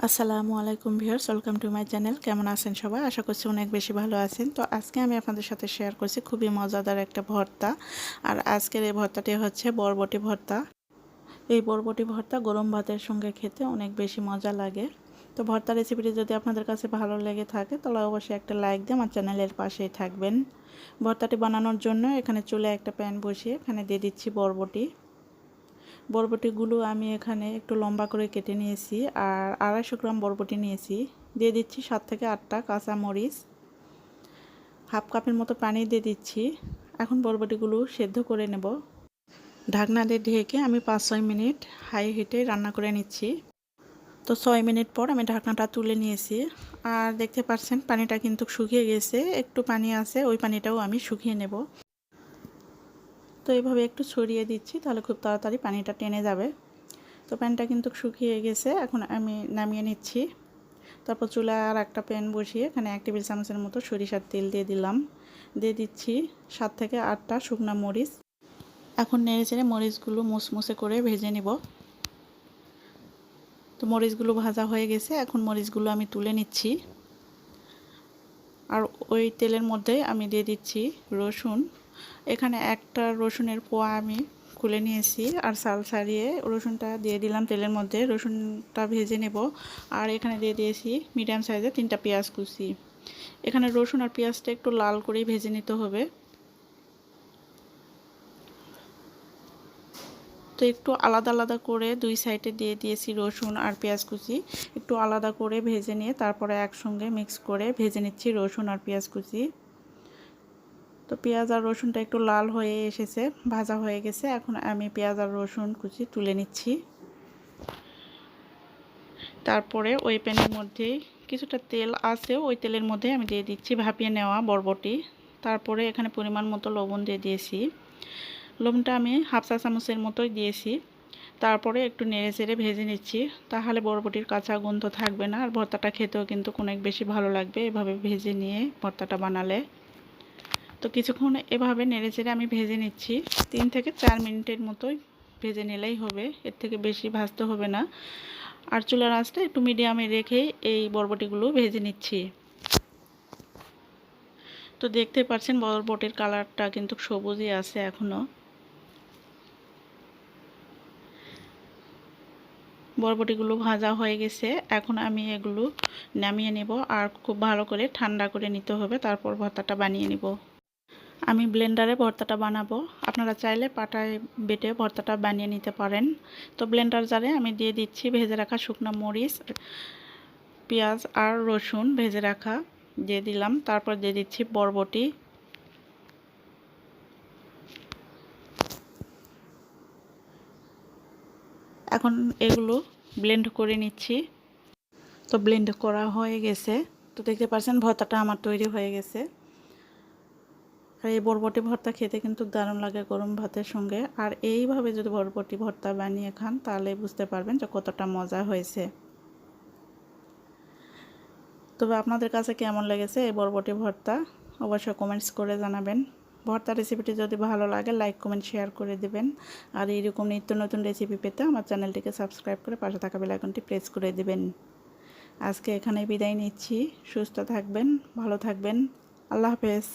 আসসালামু আলাইকুম viewers, welcome to my channel. কেমন আছেন সবাই? আশা করছি অনেক বেশি ভালো আছেন। তো আজকে আমি আপনাদের সাথে শেয়ার করছি খুবই মজাদার একটা ভর্তা। আর আজকের এই ভর্তাটি হচ্ছে বরবটি ভর্তা। এই বরবটি ভর্তা গরম ভাতের সঙ্গে খেতে অনেক বেশি মজা লাগে। তো ভর্তা রেসিপিটি যদি আপনাদের কাছে ভালো লেগে থাকে তাহলে অবশ্যই একটা লাইক দিয়ে আমার চ্যানেলের পাশেই থাকবেন। ভর্তাটি বানানোর জন্য এখানে চুলে একটা প্যান বসিয়ে এখানে দিয়ে দিচ্ছি বরবটি। বরবটিগুলো আমি এখানে একটু লম্বা করে কেটে নিয়েছি আর 250 গ্রাম বরবটি নিয়েছি। দিয়ে দিচ্ছি 7 থেকে 8টা কাঁচামরিচ, হাফ কাপের মতো পানি দিয়ে দিচ্ছি। এখন বরবটিগুলো সেদ্ধ করে নেব। ঢাকনা দিয়ে ঢেকে আমি 5-6 মিনিট হাই হিটে রান্না করে নিচ্ছি। তো 6 মিনিট পর আমি ঢাকনাটা তুলে নিয়েছি আর দেখতে পাচ্ছেন পানিটা কিন্তু শুকিয়ে গেছে। একটু পানি আছে, ওই পানিটাও আমি শুকিয়ে নেব। তো এইভাবে একটু ছড়িয়ে দিচ্ছি, তাহলে খুব তাড়াতাড়ি পানিটা টেনে যাবে। তো প্যানটা কিন্তু শুকিয়ে গেছে, এখন আমি নামিয়ে নিচ্ছি। তারপর চুলায় আর একটা প্যান বসিয়ে এখানে 1 টেবিল চামচের মতো সরিষার তেল দিয়ে দিলাম। দিয়ে দিচ্ছি 7 থেকে 8টা শুকনা মরিচ। এখন নেড়েচেড়ে মরিচগুলো মুসমুসে করে ভেজে নেব। তো মরিচগুলো ভাজা হয়ে গেছে, এখন মরিচগুলো আমি তুলে নিচ্ছি। আর ওই তেলের মধ্যে আমি দিয়ে দিচ্ছি রসুন। এখানে একটা রসুনের কোয়া আমি খুলে নিয়েছি আর ছাল ছাড়িয়ে রসুনটা দিয়ে দিলাম তেলের মধ্যে। রসুনটা ভেজে নেব। আর এখানে দিয়ে দিয়েছি মিডিয়াম সাইজের 3টা পেঁয়াজ কুচি। এখানে রসুন আর পেঁয়াজটা একটু লাল করেই ভেজে নিতে হবে। তো একটু আলাদা আলাদা করে দুই সাইডে দিয়ে দিয়েছি রসুন আর পেঁয়াজ কুচি। একটু আলাদা করে ভেজে নিয়ে তারপরে একসঙ্গে মিক্স করে ভেজে নিচ্ছি রসুন আর পেঁয়াজ কুচি। তো পেঁয়াজ আর রসুনটা একটু লাল হয়ে এসেছে, ভাজা হয়ে গেছে। এখন আমি পেঁয়াজ আর রসুন কুচি তুলে নিচ্ছি। তারপরে ওই প্যানের মধ্যেই কিছুটা তেল আছে, ওই তেলের মধ্যে আমি দিয়ে দিচ্ছি ভাপিয়ে নেওয়া বরবটি। তারপরে এখানে পরিমাণ মতো লবণ দিয়ে দিয়েছি। লবণটা আমি হাফ চা চামচের মতোই দিয়েছি। তারপরে একটু নেড়ে চেড়ে ভেজে নিচ্ছি, তাহলে বরবটির কাঁচা গন্ধ থাকবে না আর ভর্তাটা খেতেও কিন্তু অনেক বেশি ভালো লাগবে এভাবে ভেজে নিয়ে ভর্তাটা বানালে। তো কিছুক্ষণ এভাবে নেড়েচেড়ে আমি ভেজে নিচ্ছি। 3 থেকে 4 মিনিটের মতোই ভেজে নিলেই হবে, এর থেকে বেশি ভাজতে হবে না। আর চুলার আঁচটা একটু মিডিয়ামে রেখেই এই বরবটিগুলো ভেজে নিচ্ছি। তো দেখতে পাচ্ছেন বরবটির কালারটা কিন্তু সবুজই আছে এখনও। বরবটিগুলো ভাজা হয়ে গেছে, এখন আমি এগুলো নামিয়ে নেব আর খুব ভালো করে ঠান্ডা করে নিতে হবে, তারপর ভর্তাটা বানিয়ে নেব। আমি ব্লেন্ডারে ভর্তাটা বানাবো, আপনারা চাইলে পাটায় বেটে ভর্তাটা বানিয়ে নিতে পারেন। তো ব্লেন্ডার জারে আমি দিয়ে দিচ্ছি ভেজে রাখা শুকনো মরিচ, পেঁয়াজ আর রসুন ভেজে রাখা দিয়ে দিলাম। তারপর দিয়ে দিচ্ছি বরবটি। এখন এগুলো ব্লেন্ড করে নিচ্ছি। তো ব্লেন্ড করা হয়ে গেছে। তো দেখতে পাচ্ছেন ভর্তাটা আমার তৈরি হয়ে গেছে। আর এই বরবটি ভর্তা খেতে কিন্তু দারুণ লাগে গরম ভাতের সঙ্গে। আর এইভাবে যদি বরবটি ভর্তা বানিয়ে খান তাহলে বুঝতে পারবেন যে কতটা মজা হয়েছে। তবে আপনাদের কাছে কেমন লেগেছে এই বরবটি ভর্তা অবশ্যই কমেন্টস করে জানাবেন। ভর্তা রেসিপিটি যদি ভালো লাগে লাইক কমেন্ট শেয়ার করে দেবেন। আর এইরকম নিত্য নতুন রেসিপি পেতে আমার চ্যানেলটিকে সাবস্ক্রাইব করে পাশে থাকা বেল আইকনটি প্রেস করে দেবেন। আজকে এখানেই বিদায় নিচ্ছি। সুস্থ থাকবেন, ভালো থাকবেন। আল্লাহ হাফেজ।